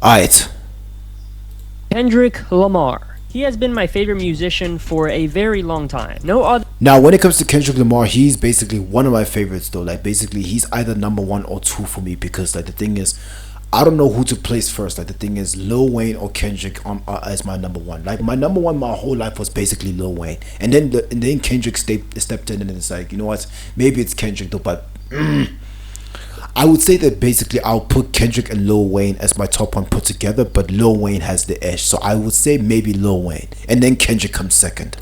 Alright. Kendrick Lamar. He has been my favorite musician for a very long time. No other Now, when it comes to Kendrick Lamar, he's basically one of my favorites, though. Like, basically, he's either number one or two for me because, like, the thing is, I don't know who to place first. Like, the thing is, Lil Wayne or Kendrick as my number one. Like, my number one my whole life was basically Lil Wayne, and then Kendrick stepped in, and it's like, you know what? Maybe it's Kendrick though, but I would say that basically I'll put Kendrick and Lil Wayne as my top one put together, but Lil Wayne has the edge. So I would say maybe Lil Wayne, and then Kendrick comes second.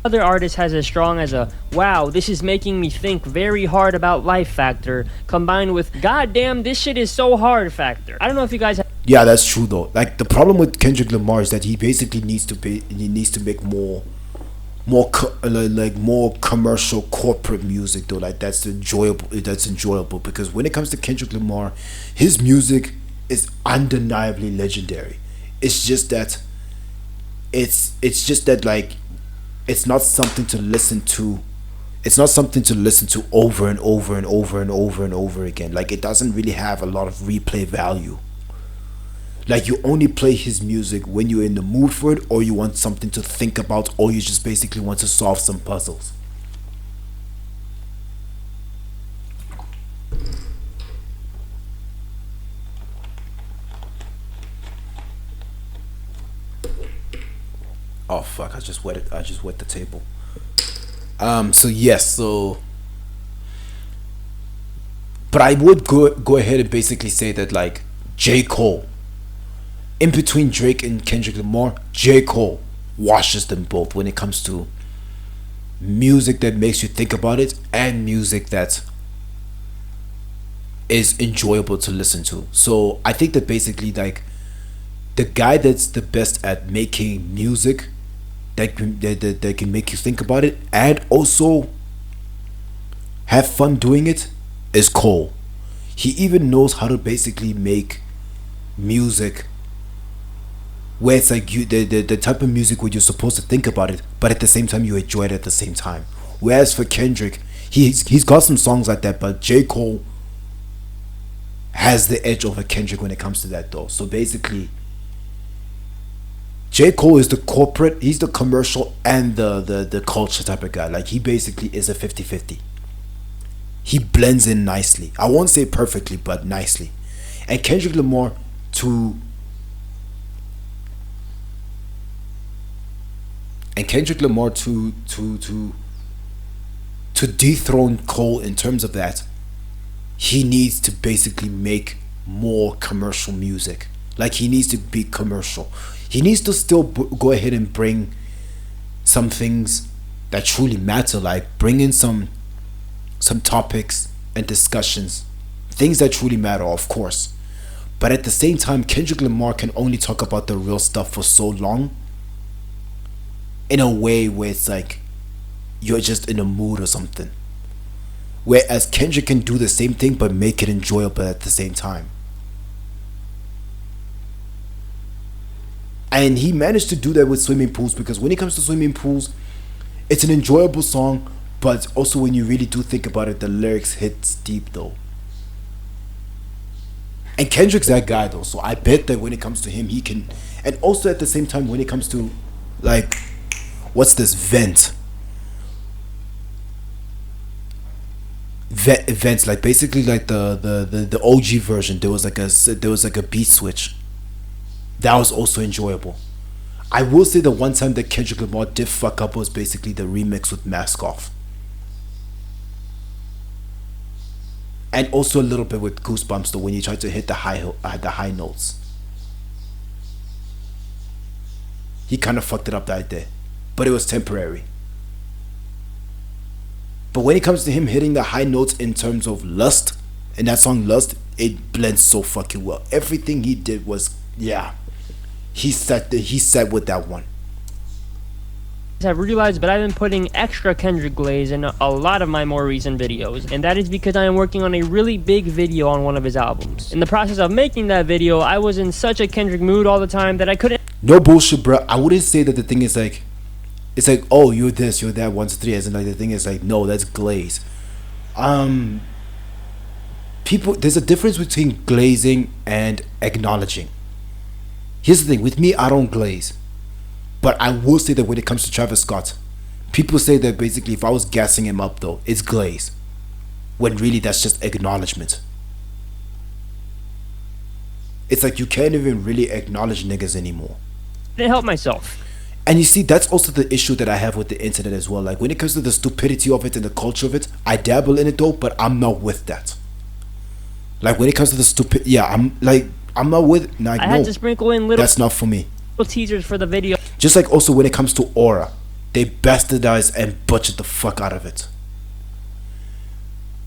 other artist has as strong as a wow, this is making me think very hard about life factor combined with goddamn, this shit is so hard factor. I don't know if you guys have Yeah, that's true though. Like the problem with Kendrick Lamar is that he basically needs to make more commercial corporate music though. Like that's enjoyable because when it comes to Kendrick Lamar, his music is undeniably legendary. It's just that it's just that like it's not something to listen to. It's not something to listen to over and over and over and over and over again. Like it doesn't really have a lot of replay value. Like you only play his music when you're in the mood for it, or you want something to think about, or you just basically want to solve some puzzles. Oh fuck! I just wet the table. So yes. But I would go ahead and basically say that like J. Cole, in between Drake and Kendrick Lamar, J. Cole washes them both when it comes to music that makes you think about it and music that is enjoyable to listen to. So I think that basically like the guy that's the best at making music that can make you think about it and also have fun doing it is Cole. He even knows how to basically make music where it's like the type of music where you're supposed to think about it, but at the same time you enjoy it at the same time. Whereas for Kendrick, he's got some songs like that, but J. Cole has the edge over Kendrick when it comes to that though. So basically J. Cole is the corporate, he's the commercial and the culture type of guy. Like he basically is a 50-50. He blends in nicely. I won't say perfectly, but nicely. And Kendrick Lamar to dethrone Cole in terms of that, he needs to basically make more commercial music. Like he needs to be commercial. He needs to still go ahead and bring some things that truly matter, like bring in some topics and discussions, things that truly matter, of course. But at the same time, Kendrick Lamar can only talk about the real stuff for so long in a way where it's like you're just in a mood or something. Whereas Kendrick can do the same thing but make it enjoyable at the same time. And he managed to do that with Swimming Pools, because when it comes to Swimming Pools, it's an enjoyable song, but also when you really do think about it, the lyrics hits deep though. And Kendrick's that guy though, so I bet that when it comes to him, he can. And also at the same time, when it comes to like, what's this events, like basically like the OG version, there was like a beat switch. That was also enjoyable. I will say the one time that Kendrick Lamar did fuck up was basically the remix with Mask Off. And also a little bit with Goosebumps though, when you try to hit the high notes. He kind of fucked it up right there. But it was temporary. But when it comes to him hitting the high notes in terms of Lust, in that song Lust, it blends so fucking well. Everything he did was, yeah. He set with that one. have realized, but I've been putting extra Kendrick glaze in a lot of my more recent videos, and that is because I am working on a really big video on one of his albums. In the process of making that video, I was in such a Kendrick mood all the time that I couldn't. No bullshit, bro. I wouldn't say that the thing is like, it's like, oh, you're this, you're that, 1 to 3, as in like the thing is like, no, that's glaze. People people, there's a difference between glazing and acknowledging. Here's the thing, with me, I don't glaze. But I will say that when it comes to Travis Scott, people say that basically if I was gassing him up though, it's glaze. When really that's just acknowledgement. It's like you can't even really acknowledge niggas anymore. I didn't help myself. And you see, that's also the issue that I have with the internet as well. Like when it comes to the stupidity of it and the culture of it, I dabble in it though, but I'm not with that. Like when it comes to the stupid, yeah, I'm not with. Like, I had to sprinkle in little. That's not for me. Teasers for the video. Just like also when it comes to aura, they bastardize and butchered the fuck out of it.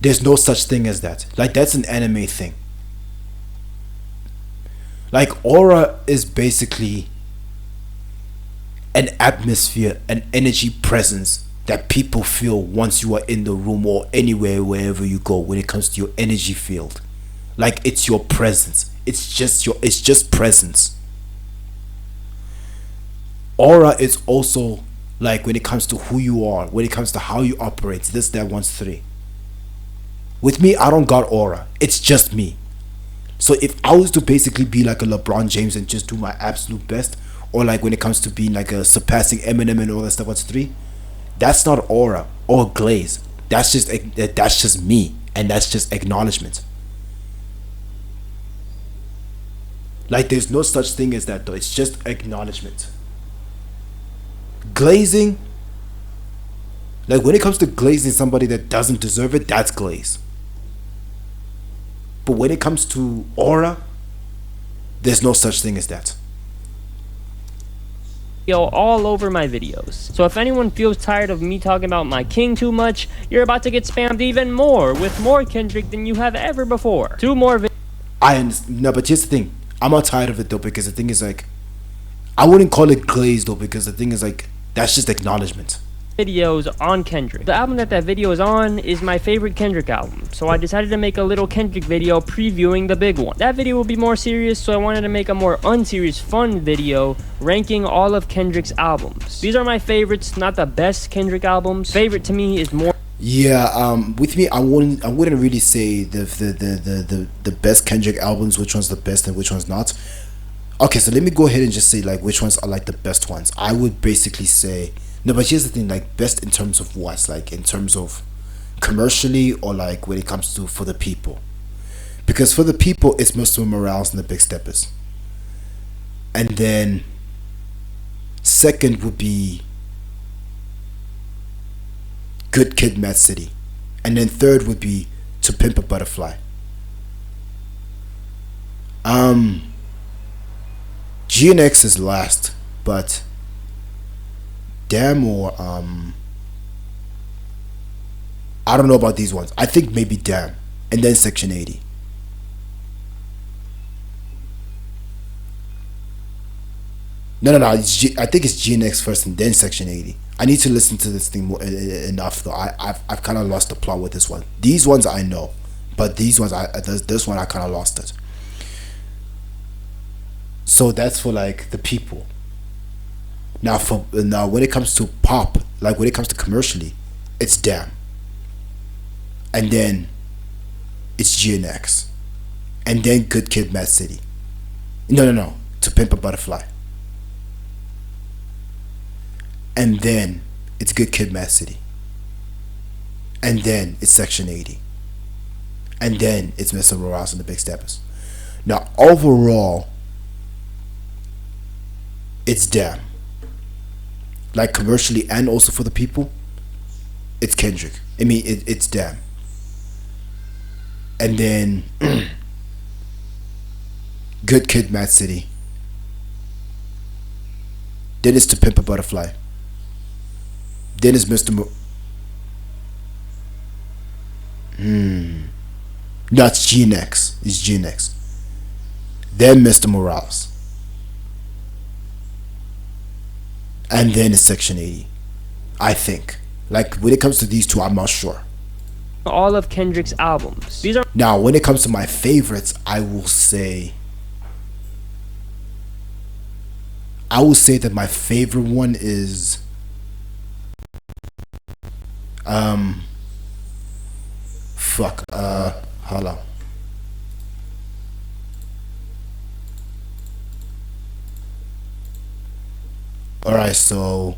There's no such thing as that. Like that's an anime thing. Like aura is basically an atmosphere, an energy presence that people feel once you are in the room or anywhere, wherever you go, when it comes to your energy field. Like it's your presence. It's just presence. Aura is also like when it comes to who you are, when it comes to how you operate, this, that, one's three. With me, I don't got aura. It's just me. So if I was to basically be like a LeBron James and just do my absolute best, or like when it comes to being like a surpassing Eminem and all that stuff, what's three? That's not aura or glaze. That's just me, and that's just acknowledgement. Like there's no such thing as that though. It's just acknowledgement. Glazing, like when it comes to glazing somebody that doesn't deserve it, that's glaze. But when it comes to aura, there's no such thing as that. All over my videos. So if anyone feels tired of me talking about my king too much, you're about to get spammed even more with more Kendrick than you have ever before. 2 more videos. No, but here's the thing. I'm not tired of it though, because the thing is like, I wouldn't call it glaze though, because the thing is like, that's just acknowledgement. Videos on Kendrick. The album that video is on is my favorite Kendrick album, so I decided to make a little Kendrick video previewing the big one. That video will be more serious, so I wanted to make a more unserious, fun video ranking all of Kendrick's albums. These are my favorites, not the best Kendrick albums. Favorite to me is more. Yeah, with me, I wouldn't really say the best Kendrick albums, which one's the best and which one's not. Okay, so let me go ahead and just say like which ones are like the best ones. I would basically say. No, but here's the thing, like best in terms of what? Like in terms of commercially, or like when it comes to for the people? Because for the people, it's Mr. Morales and the Big Steppers. And then second would be Good Kid, Mad City. And then third would be To Pimp a Butterfly. GNX is last, but Damn, or I don't know about these ones. I think maybe Damn, and then Section 80. No. I think it's GNX first and then Section 80. I need to listen to this thing more enough though. I've kind of lost the plot with this one. These ones I know, but these ones this one I kind of lost it. So that's for like the people. Now when it comes to pop, like when it comes to commercially, it's Damn. And then it's GNX. And then Good Kid, Mad City. No. To Pimp a Butterfly. And then it's Good Kid, Mad City. And then it's Section 80. And then it's Mr. Morales and the Big Steppers. Now overall, it's Damn. Like commercially and also for the people, it's Kendrick. I mean, it's Damn. And then Good Kid, Mad City. Then it's To Pimp a Butterfly. Then it's Mr. No, it's GNX. It's GNX. Then Mr. Morales. And then it's Section 80. I think. Like when it comes to these two, I'm not sure. All of Kendrick's albums. These are. Now, when it comes to my favorites, I will say that my favorite one is hold on. Alright, so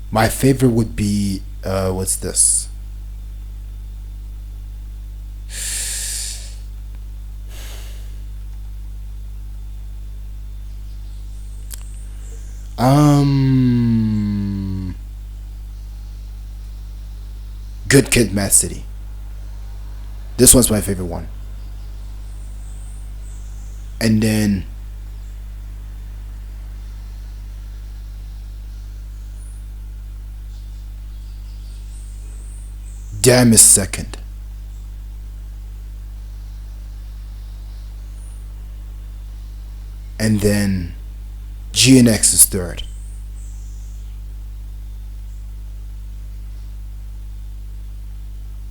my favorite would be what's this? Good Kid, Mad City. This one's my favorite one. And then Damn is second. And then GNX is third.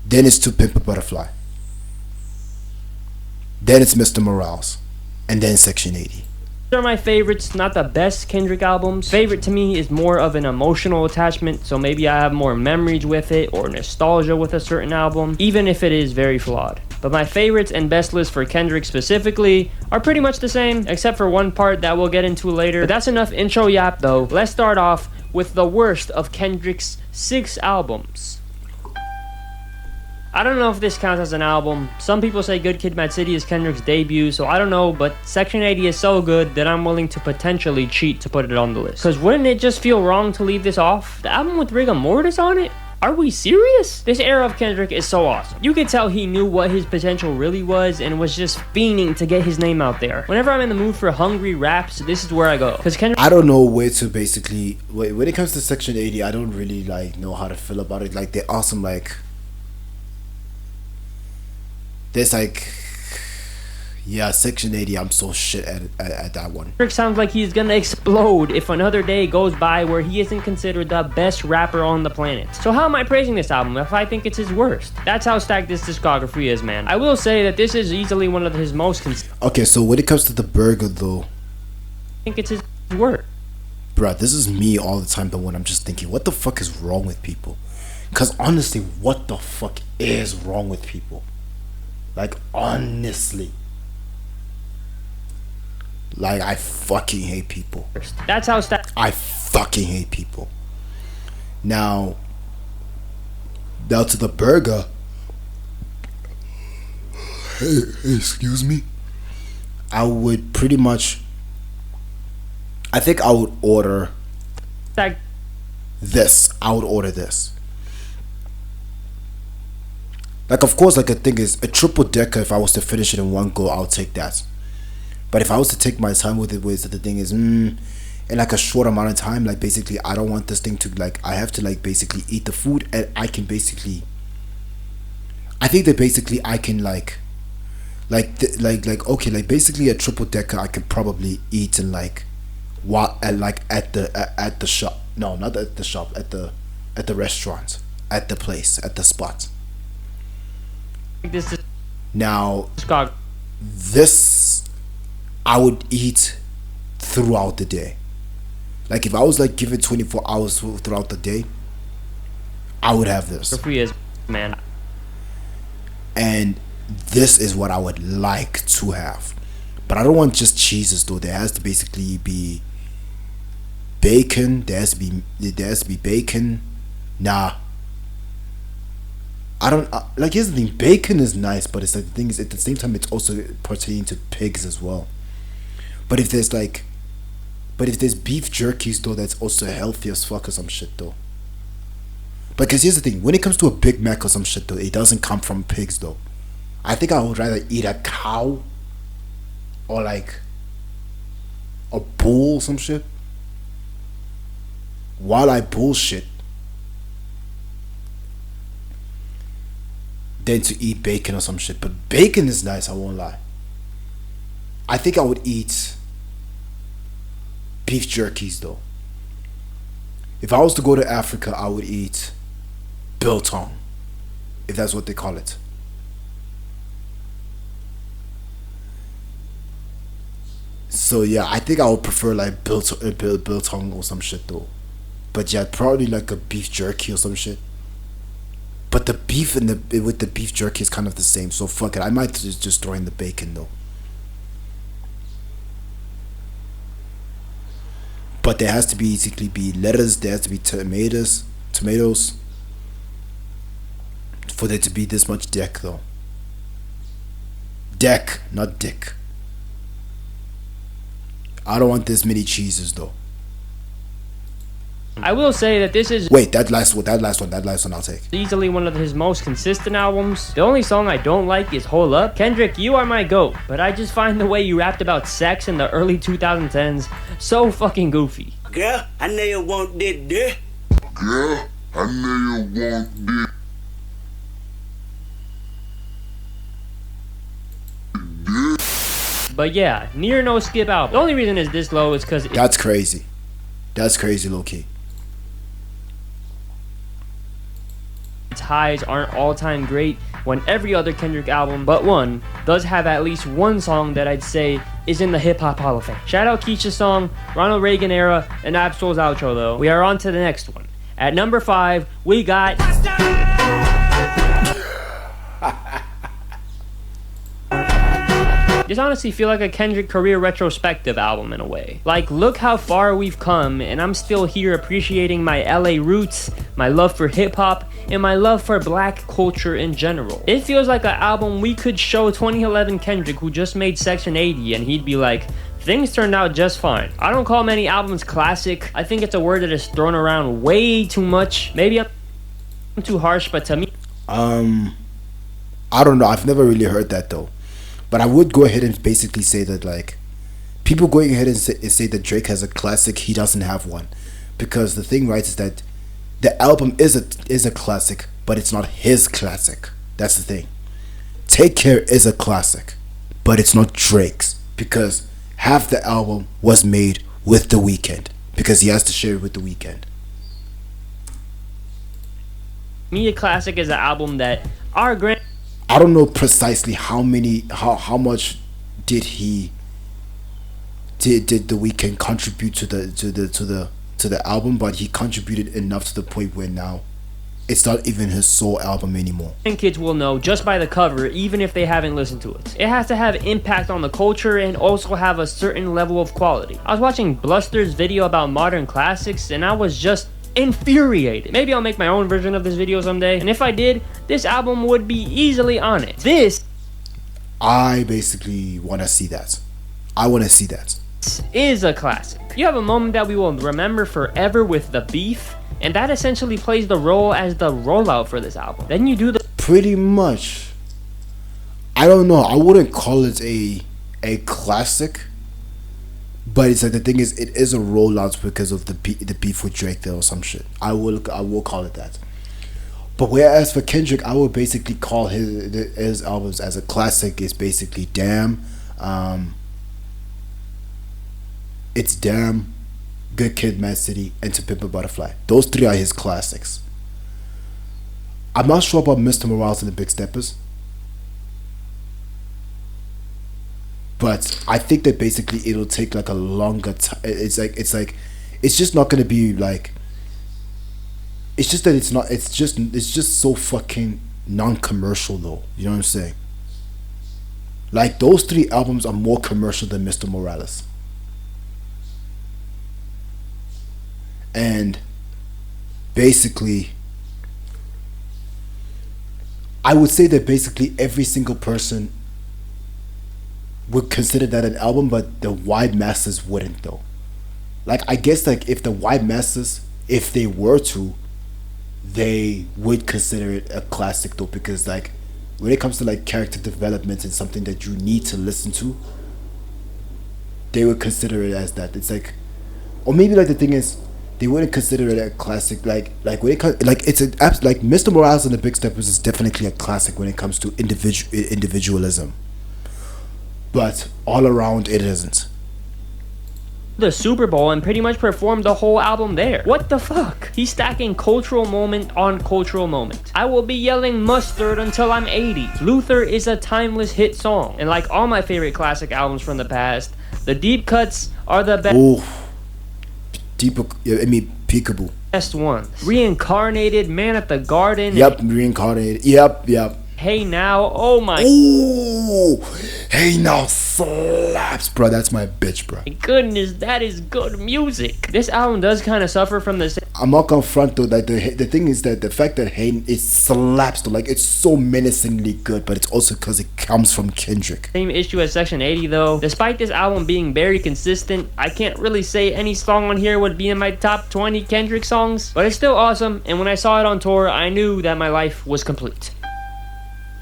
Then it's To Pimp a Butterfly. Then it's Mr. Morales. And then Section 80. These are my favorites, not the best Kendrick albums. Favorite to me is more of an emotional attachment, so maybe I have more memories with it or nostalgia with a certain album, even if it is very flawed. But my favorites and best list for Kendrick specifically are pretty much the same, except for one part that we'll get into later. But that's enough intro yap though. Let's start off with the worst of Kendrick's 6 albums. I don't know if this counts as an album. Some people say Good Kid, Mad City is Kendrick's debut, so I don't know, but Section 80 is so good that I'm willing to potentially cheat to put it on the list. Cause wouldn't it just feel wrong to leave this off? The album with Rigor Mortis on it? Are we serious? This era of Kendrick is so awesome. You could tell he knew what his potential really was and was just fiending to get his name out there. Whenever I'm in the mood for hungry raps, this is where I go. Cause Kendrick, I don't know where to basically, when it comes to Section 80, I don't really like know how to feel about it. Like, they're awesome. Like, there's like, yeah, Section 80, I'm so shit at that one. Kendrick sounds like he's gonna explode if another day goes by where he isn't considered the best rapper on the planet. So how am I praising this album if I think it's his worst? That's how stacked this discography is, man. I will say that this is easily one of his most Okay, so when it comes to the burger though, I think it's his worst. bruh, this is me all the time, but when I'm just thinking, what the fuck is wrong with people? Cause honestly, what the fuck is wrong with people? Like, honestly. Like, I fucking hate people. That's how stacked. I fucking hate people. Now to the burger. Hey, excuse me. I would pretty much, I think I would order this. I would order this. Like, of course, like, the thing is, a triple decker, if I was to finish it in one go, I'll take that. But if I was to take my time with it, the thing is, in like a short amount of time, like, basically, I don't want this thing to, like, I have to, like, basically eat the food, and I can basically, I think that basically I can, like, okay, like, basically a triple decker, I could probably eat in, like, at the shop. No, not at the shop, at the restaurant, at the place, at the spot. This is now this I would eat throughout the day. Like, if I was like given 24 hours throughout the day, I would have this. free as man. And this is what I would like to have. But I don't want just cheeses though. There has to basically be bacon. There has to be bacon. Nah. I don't like, here's the thing, bacon is nice, but it's like, the thing is, at the same time, it's also pertaining to pigs as well. But if there's beef jerkies though, that's also healthy as fuck or some shit though. Because here's the thing, when it comes to a Big Mac or some shit though, it doesn't come from pigs though. I think I would rather eat a cow or like a bull or some shit while I bullshit than to eat bacon or some shit. But bacon is nice, I won't lie. I think I would eat beef jerkies though. If I was to go to Africa, I would eat biltong, if that's what they call it. So yeah, I think I would prefer like biltong or some shit though. But yeah, probably like a beef jerky or some shit. But the beef with the beef jerky is kind of the same, so fuck it. I might just throw in the bacon though. But there has to basically be lettuce, there has to be tomatoes for there to be this much deck though. Deck, not dick. I don't want this many cheeses though. I will say that this is that last one I'll take. easily one of his most consistent albums. The only song I don't like is Hold Up. Kendrick, you are my GOAT, but I just find the way you rapped about sex in the early 2010s so fucking goofy. Girl, I know you want that dick. Girl, I know you want this. But yeah, near no skip album. The only reason it's this low is because That's crazy. That's crazy, low key. its highs aren't all-time great when every other Kendrick album but one does have at least one song that I'd say is in the hip-hop Hall of Fame. Shout out Keisha's song, Ronald Reagan era, and Absol's outro though. We are on to the next one. At number 5, we got... This honestly feel like a Kendrick career retrospective album in a way. Like, look how far we've come, and I'm still here appreciating my LA roots, my love for hip-hop, and my love for black culture in general. It feels like an album we could show 2011 Kendrick, who just made Section 80, and he'd be like, things turned out just fine. I don't call many albums classic. I think it's a word that is thrown around way too much. Maybe I'm too harsh, but to me... I don't know. I've never really heard that though. But I would go ahead and basically say that, like, people going ahead and say that Drake has a classic, he doesn't have one. Because the thing, right, is that the album is a classic, but it's not his classic. That's the thing. Take Care is a classic, but it's not Drake's. Because half the album was made with The Weeknd. Because he has to share it with The Weeknd. Me, a classic is an album that our grand... I don't know precisely how much did The Weeknd contribute to the album, but he contributed enough to the point where now it's not even his sole album anymore. And kids will know just by the cover, even if they haven't listened to it. It has to have impact on the culture and also have a certain level of quality. I was watching Bluster's video about modern classics and I was just infuriated. Maybe I'll make my own version of this video someday, and if I did, this album would be easily on it. This I basically want to see that. I want to see that. Is a classic. You have a moment that we will remember forever with the beef, and that essentially plays the role as the rollout for this album. Then you do the... Pretty much. I don't know. I wouldn't call it a classic. But it's like, the thing is, it is a rollout because of the beef with Drake there or some shit. I will call it that. But whereas for Kendrick, I would basically call his albums as a classic. Is basically Damn, It's Damn, Good Kid, Mad City, and To Pimp a Butterfly. Those three are his classics. I'm not sure about Mr. Morales and the Big Steppers. But I think that basically it'll take like a longer time. It's just not gonna be like. It's just that it's not. It's just so fucking non-commercial though. You know what I'm saying? Like, those three albums are more commercial than Mr. Morales. And basically, I would say that basically every single person would consider that an album, but the wide masses wouldn't though. Like, I guess like if the wide masses, if they were to, they would consider it a classic though, because like when it comes to like character development and something that you need to listen to, they would consider it as that. It's like, or maybe like the thing is, they wouldn't consider it a classic. Like when it comes, like it's an like Mr. Morales and the Big Steppers is definitely a classic when it comes to individualism. But all around it isn't. The Super Bowl and pretty much performed the whole album there. What the fuck? He's stacking cultural moment on cultural moment. I will be yelling mustard until I'm 80. Luther is a timeless hit song. And like all my favorite classic albums from the past, the deep cuts are the best. Oh, peekaboo. Best ones. Reincarnated, Man at the Garden. Yep, Reincarnated. Yep. Hey Now, oh my Ooh, Hey Now slaps, bro. That's my bitch, bro. goodness, that is good music. This album does kind of suffer from the I'm not gonna front though. Like the thing is that the fact that Hey it slaps though, like it's so menacingly good, but it's also because it comes from Kendrick. same issue as Section 80 though. Despite this album being very consistent, I can't really say any song on here would be in my top 20 Kendrick songs, but it's still awesome, and when I saw it on tour, I knew that my life was complete.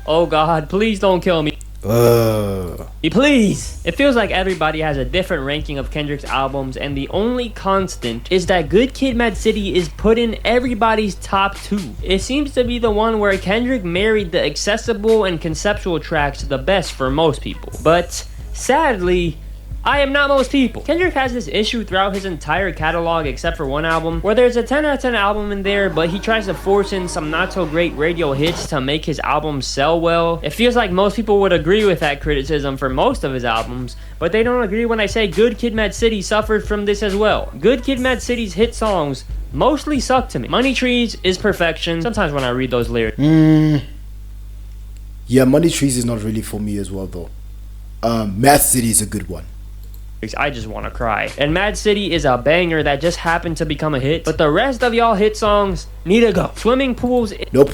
Oh God, please don't kill me. Please! It feels like everybody has a different ranking of Kendrick's albums, and the only constant is that Good Kid, Mad City is put in everybody's top 2. It seems to be the one where Kendrick married the accessible and conceptual tracks the best for most people. But sadly, I am not most people. Kendrick has this issue throughout his entire catalog except for one album, where there's a 10 out of 10 album in there, but he tries to force in some not so great radio hits to make his albums sell well. It feels like most people would agree with that criticism for most of his albums, but they don't agree when I say Good Kid, Mad City suffered from this as well. Good Kid, Mad City's hit songs mostly suck to me. Money Trees is perfection. Sometimes when I read those lyrics. Yeah, Money Trees is not really for me as well though. Mad City is a good one. I just want to cry. And Mad City is a banger that just happened to become a hit, but the rest of y'all hit songs need to go. Swimming Pools Nope.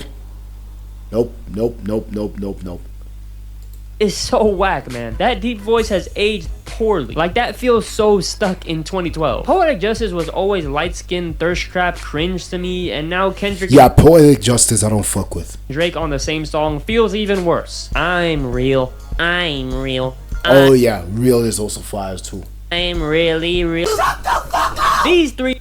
is so whack, man. That deep voice has aged poorly. Like, that feels so stuck in 2012. Poetic Justice was always light-skinned, thirst-trap cringe to me, and now Kendrick Yeah, Poetic Justice I don't fuck with. Drake on the same song feels even worse. I'm real. Oh yeah, Real is also fire too. I'm really real. Shut the fuck up! These three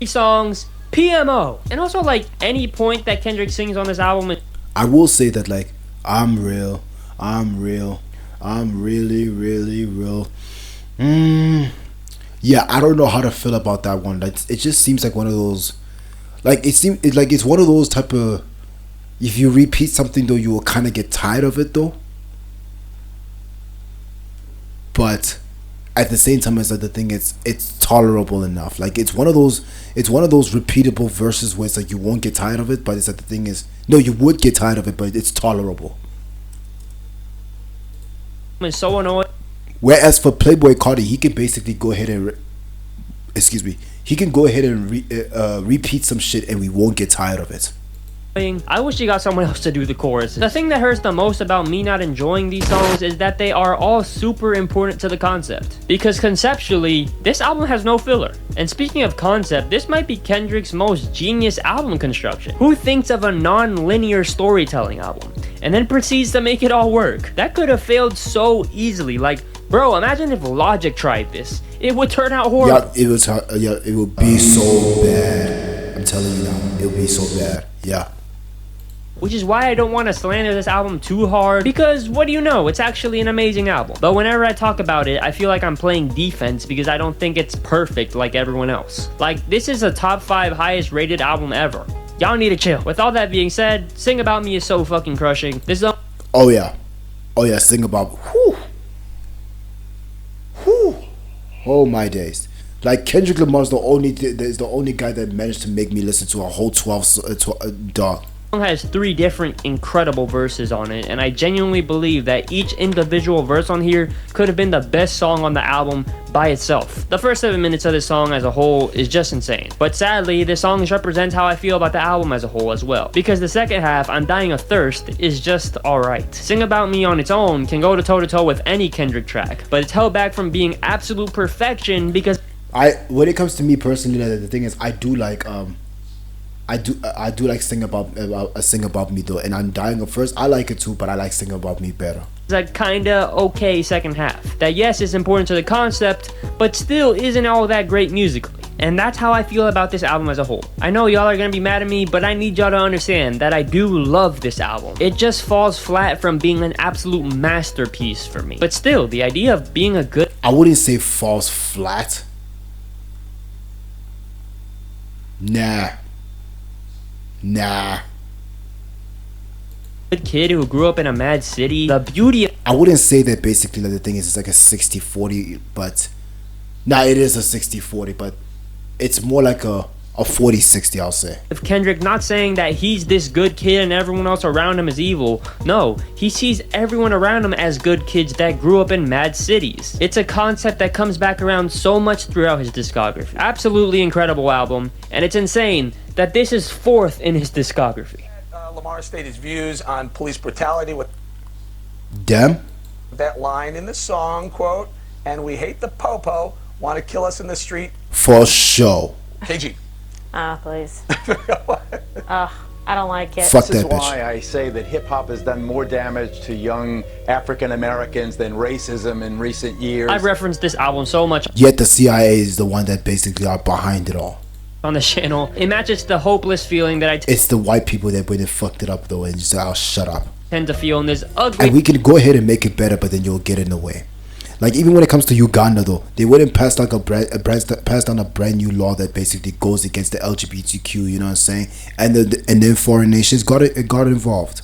songs, PMO. And also, like, any point that Kendrick sings on this album, I will say that, like, I'm real, I'm really, really real. Yeah, I don't know how to feel about that one. Like, it just seems like one of those, like, it's one of those type of, if you repeat something though, you will kind of get tired of it though. But at the same time, it's like the thing is, it's tolerable enough. Like, it's one of those repeatable verses where it's like you won't get tired of it, but it's like the thing is, no, you would get tired of it, but it's tolerable. I'm so annoyed. Whereas for Playboy Cardi, he can basically go ahead and repeat some shit and we won't get tired of it. I wish you got someone else to do the chorus. The thing that hurts the most about me not enjoying these songs is that they are all super important to the concept. Because conceptually, this album has no filler. And speaking of concept, this might be Kendrick's most genius album construction. Who thinks of a non-linear storytelling album and then proceeds to make it all work? That could have failed so easily. Like, bro, imagine if Logic tried this. It would turn out horrible. Yeah, it would be so bad. I'm telling you now, it would be so bad. Yeah. Which is why I don't want to slander this album too hard, because what do you know, it's actually an amazing album. But whenever I talk about it, I feel like I'm playing defense because I don't think it's perfect like everyone else. Like, this is a top 5 highest rated album ever. Y'all need to chill. With all that being said, Sing About Me is so fucking crushing. This is Oh yeah, Sing About. Whew. Oh my days. Like, Kendrick Lamar's the only guy that managed to make me listen to a whole 12 dog. song has 3 different incredible verses on it, and I genuinely believe that each individual verse on here could have been the best song on the album by itself. The first 7 minutes of this song as a whole is just insane, but sadly this song represents how I feel about the album as a whole as well, because the second half, I'm Dying of Thirst, is just alright. Sing About Me on its own can go toe to toe with any Kendrick track, but it's held back from being absolute perfection because when it comes to me personally, the thing is, I do like Sing About Me though, and I'm Dying of First. I like it too, but I like Sing About Me better. It's a kinda okay second half that, yes, is important to the concept, but still isn't all that great musically. And that's how I feel about this album as a whole. I know y'all are gonna be mad at me, but I need y'all to understand that I do love this album. It just falls flat from being an absolute masterpiece for me. But still, the idea of being a good... I wouldn't say falls flat. Nah. Good kid who grew up in a mad city, the beauty of... I wouldn't say that basically the thing is it's like a 60-40, but... Nah, it is a 60-40, but it's more like a A 40-60, I'll say. With Kendrick not saying that he's this good kid and everyone else around him is evil. No, he sees everyone around him as good kids that grew up in mad cities. It's a concept that comes back around so much throughout his discography. Absolutely incredible album, and it's insane that this is 4th in his discography. Lamar stated his views on police brutality with Damn. that line in the song, quote, "And we hate the po-po, want to kill us in the street." For sure. KG. Ah, please. I don't like it. Fuck This is that bitch. why I say that hip-hop has done more damage to young African Americans than racism in recent years. I've referenced this album so much Yet the CIA is the one that basically are behind it all. on the channel. It matches the hopeless feeling that I It's the white people that when they fucked it up though, and just oh shut up. tend to feel in this ugly And we can go ahead and make it better, but then you'll get in the way. Like even when it comes to Uganda though, they wouldn't pass like pass down a brand new law that basically goes against the LGBTQ. You know what I'm saying? And then foreign nations got involved.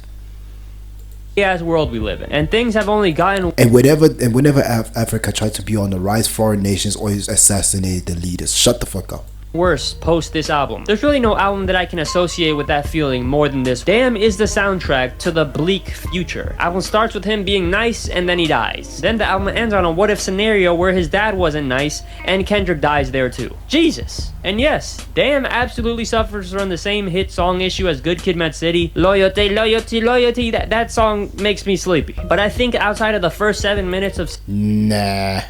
ass world we live in, and things have only gotten And whenever Africa tried to be on the rise, foreign nations always assassinated the leaders. Shut the fuck up. worse post this album. There's really no album that I can associate with that feeling more than this. Damn is the soundtrack to the bleak future. Album starts with him being nice and then he dies. Then the album ends on a what if scenario where his dad wasn't nice and Kendrick dies there too. Jesus. And yes, Damn absolutely suffers from the same hit song issue as Good Kid, Mad City. Loyalty, loyalty, loyalty. That song makes me sleepy. But I think outside of the first 7 minutes of Nah.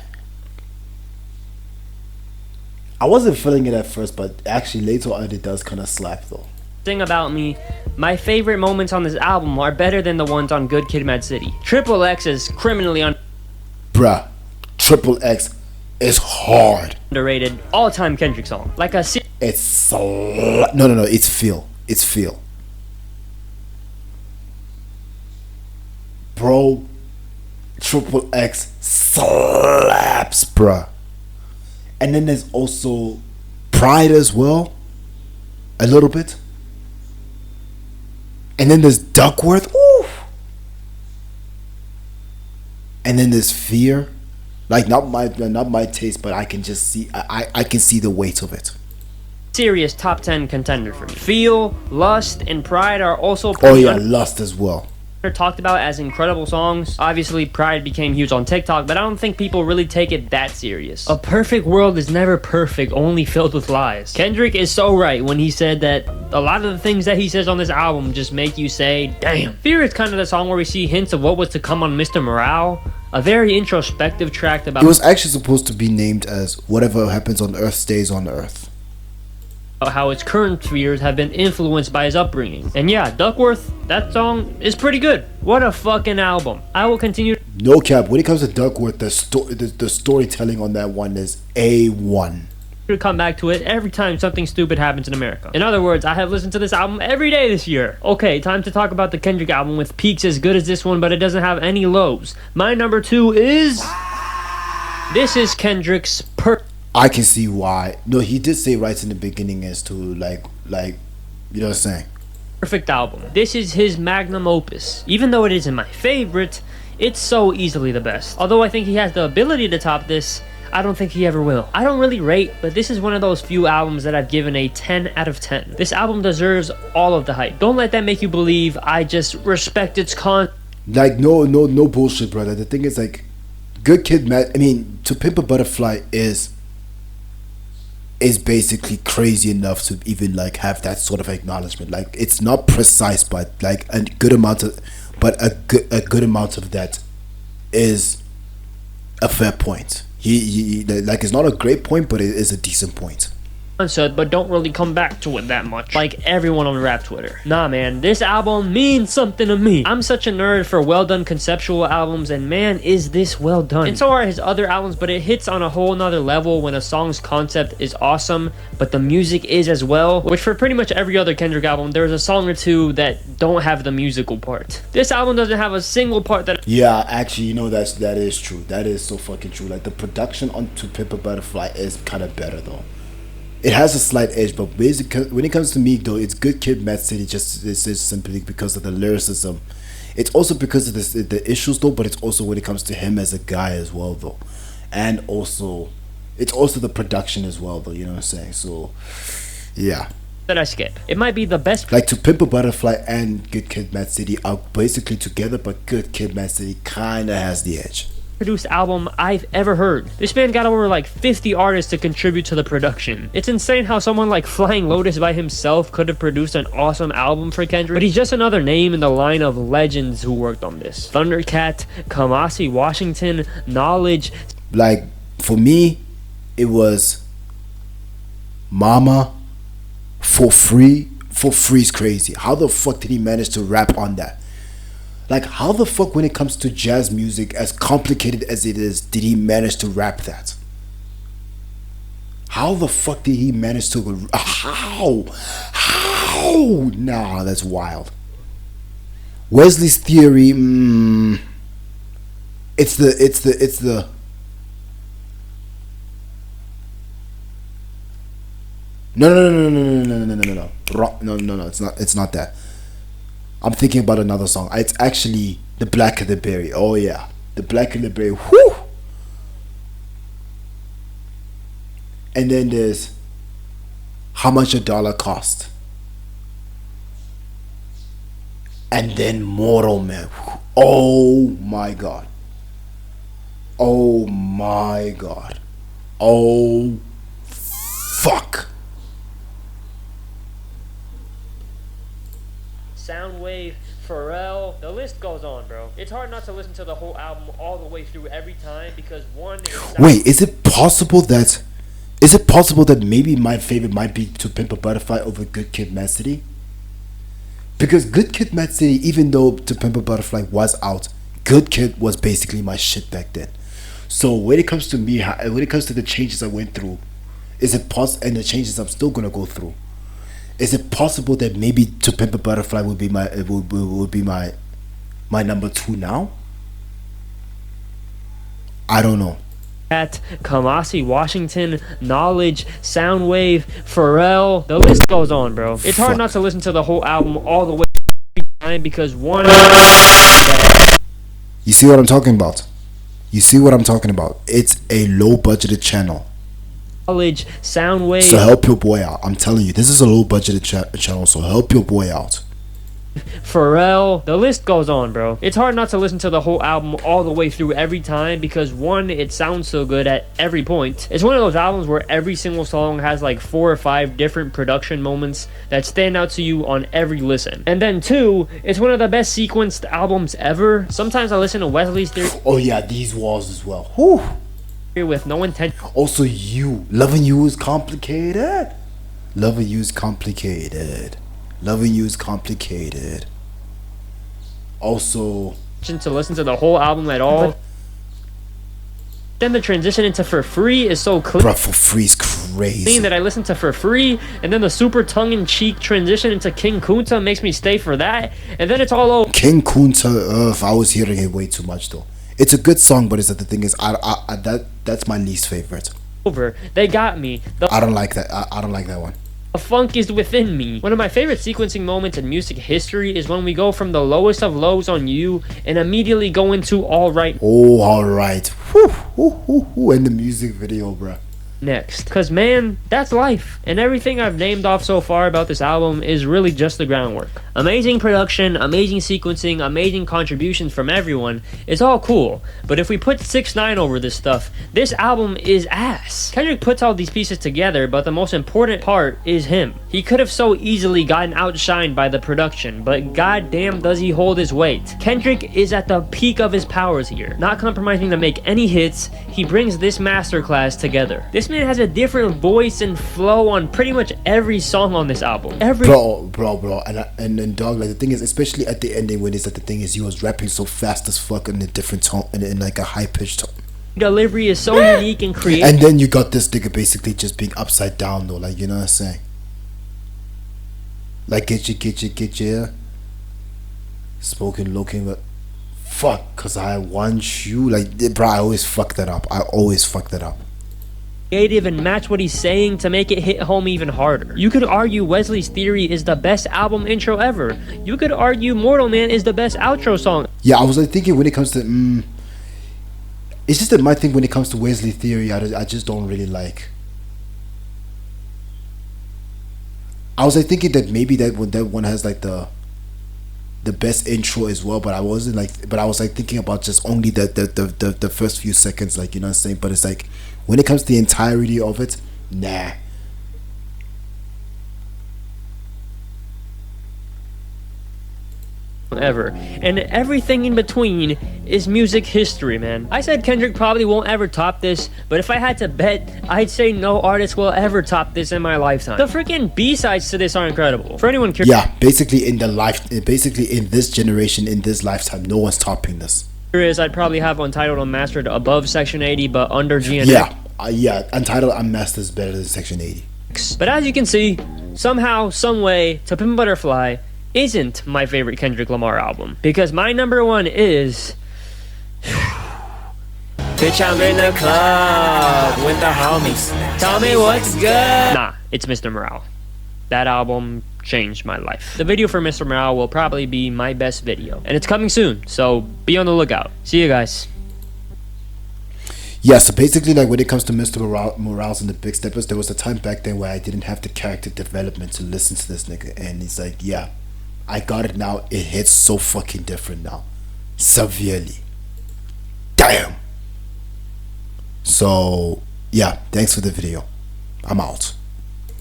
I wasn't feeling it at first, but actually later on it does kind of slap though. Sing About Me, my favorite moments on this album are better than the ones on Good Kid, Mad City. Triple X is criminally Bruh, Triple X is hard. underrated all-time Kendrick song. Like a No, it's feel. It's feel. Bro, Triple X slaps, bruh. And then there's also Pride as well, a little bit. And then there's Duckworth, ooh. And then there's Fear, like not my taste, but I can just see I can see the weight of it. serious top 10 contender for me. Feel, Lust, and Pride are also Oh pretty yeah, Lust as well. talked about as incredible songs. Obviously, Pride became huge on TikTok, but I don't think people really take it that serious. A perfect world is never perfect, only filled with lies. Kendrick is so right when he said that a lot of the things that he says on this album just make you say, damn. Fear is kind of the song where we see hints of what was to come on Mr. Morale. A very introspective track about It was actually supposed to be named as Whatever Happens on Earth Stays on Earth. how its current fears have been influenced by his upbringing. And yeah, Duckworth, that song is pretty good. What a fucking album. I will continue No cap, when it comes to Duckworth, the storytelling on that one is A1. to come back to it every time something stupid happens in America. In other words, I have listened to this album every day this year. Okay, time to talk about the Kendrick album with peaks as good as this one, but it doesn't have any lows. My number 2 is... This is Kendrick's I can see why. No, he did say right in the beginning as to like you know what I'm saying. perfect album. This is his magnum opus. Even though it isn't my favorite, it's so easily the best. Although I think he has the ability to top this, I don't think he ever will. I don't really rate, but this is one of those few albums that I've given a 10 out of 10. This album deserves all of the hype. Don't let that make you believe I just respect its Like no bullshit, brother. The thing is like Good Kid, Mad. I mean, To Pimp a Butterfly is basically crazy enough to even like have that sort of acknowledgement. Like it's not precise, but like a good amount of that is a fair point. He like it's not a great point, but it is a decent point. concept, but don't really come back to it that much, like everyone on rap Twitter. Nah man, this album means something to me. I'm such a nerd for well done conceptual albums, and man is this well done. And so are his other albums, but it hits on a whole nother level when a song's concept is awesome, but the music is as well, which for pretty much every other Kendrick album, there's a song or two that don't have the musical part. This album doesn't have a single part that... Yeah, actually, you know, that is true. That is so fucking true. Like the production on To Pimp a Butterfly is kind of better though. It has a slight edge, but basically, when it comes to me though, it's Good Kid, Mad City. It's just simply because of the lyricism. It's also because of the issues though, but it's also when it comes to him as a guy as well though, and also it's also the production as well though. You know what I'm saying? So Yeah. that I skip. It might be the best Like To Pimp a Butterfly and Good Kid, Mad City are basically together, but Good Kid, Mad City kinda has the edge. produced album I've ever heard. This man got over like 50 artists to contribute to the production. It's insane how someone like Flying Lotus by himself could have produced an awesome album for Kendrick, but he's just another name in the line of legends who worked on this. Thundercat, Kamasi Washington, Knowledge. Like, for me, it was Mama, For Free. For Free's crazy. How the fuck did he manage to rap on that? Like, how the fuck, when it comes to jazz music, as complicated as it is, did he manage to rap that? How the fuck did he manage to... How? Nah, that's wild. Wesley's Theory, it's the... No, it's not that. I'm thinking about another song. It's actually The Blacker the Berry. Oh yeah, The Blacker the Berry. Whoo! And then there's How Much a Dollar Cost. And then Mortal Man. Oh my god. Oh my god. Oh fuck. Soundwave, Pharrell, the list goes on, bro. It's hard not to listen to the whole album all the way through every time because one... Wait, is it possible that maybe my favorite might be To Pimp a Butterfly over Good Kid, Mad City? Because Good Kid, Mad City, even though To Pimp a Butterfly was out, Good Kid was basically my shit back then. So when it comes to me, when it comes to the changes I went through, is it possible, and the changes I'm still gonna go through, is it possible that maybe To Pimp a Butterfly would be my number 2 now? I don't know. Kamasi Washington, Knowledge, Soundwave, Pharrell, the list goes on, bro. It's hard not to listen to the whole album all the way every time because one... You see what I'm talking about? You see what I'm talking about? It's a low budgeted channel. Knowledge, Soundwave. So help your boy out. I'm telling you, this is a low budgeted channel, so help your boy out. Pharrell, the list goes on, bro. It's hard not to listen to the whole album all the way through every time because one, it sounds so good at every point. It's one of those albums where every single song has like 4 or 5 different production moments that stand out to you on every listen. And then 2, it's one of the best sequenced albums ever. Sometimes I listen to Wesley's Theory. Oh yeah, These Walls as well. Whew. With no intention. Also, Loving You is complicated. Loving You is complicated. Loving You is complicated. Also, to listen to the whole album at all. Then the transition into For Free is so clean. Bruh, For Free is crazy. That I listen to For Free, and then the super tongue-in-cheek transition into King Kunta makes me stay for that, and then it's all over. King Kunta, if I was hearing it way too much though. It's a good song, but the thing is, that's my least favorite. Over. They got me. I don't like that. I don't like that one. The funk is within me. One of my favorite sequencing moments in music history is when we go from the lowest of lows on You and immediately go into Alright. Oh, Alright. And the music video, bruh. Next. Cause man, that's life. And everything I've named off so far about this album is really just the groundwork. Amazing production, amazing sequencing, amazing contributions from everyone. It's all cool. But if we put 6ix9ine over this stuff, this album is ass. Kendrick puts all these pieces together, but the most important part is him. He could have so easily gotten outshined by the production, but goddamn does he hold his weight. Kendrick is at the peak of his powers here. Not compromising to make any hits, he brings this masterclass together. This man has a different voice and flow on pretty much every song on this album. Bro, and dog, like the thing is, especially at the ending when it's like the thing is, he was rapping so fast as fuck in a different tone, in like a high pitched tone. Delivery is so unique and creative. And then you got this nigga basically just being upside down though, like, you know what I'm saying? Like get you. Spoken looking, but fuck, cause I want you. Like, bro, I always fuck that up. Creative and match what he's saying to make it hit home even harder. You could argue Wesley's Theory is the best album intro ever. You could argue Mortal Man is the best outro song. Yeah, I was like thinking when it comes to it's just that my thing when it comes to Wesley Theory, I just don't really like. I was like thinking that maybe that one has like the best intro as well, but I wasn't like, but I was like thinking about just only the first few seconds, like, you know what I'm saying? But it's like when it comes to the entirety of it, nah. Ever, and everything in between is music history, man. I said Kendrick probably won't ever top this, but if I had to bet, I'd say no artist will ever top this in my lifetime. The freaking B-sides to this are incredible. For anyone curious, Yeah, basically in this generation, in this lifetime, no one's topping this. I'd probably have Untitled Unmastered above Section 80, but under GNX. Yeah, Untitled Unmastered is better than Section 80. But as you can see, somehow, some way, To Pimp a Butterfly isn't my favorite Kendrick Lamar album, because my number one is Bitch, I'm in the club with the homies. Tell me what's good. Nah, it's Mr. Morale. That album changed my life. The video for Mr. Morale will probably be my best video, and it's coming soon, so be on the lookout. See you guys. Yeah, so basically, like, when it comes to Mr. Morales and the Big Steppers, there was a time back then where I didn't have the character development to listen to this nigga, and he's like, yeah, I got it now. It hits so fucking different now. Severely. Damn. So, yeah, thanks for the video. I'm out.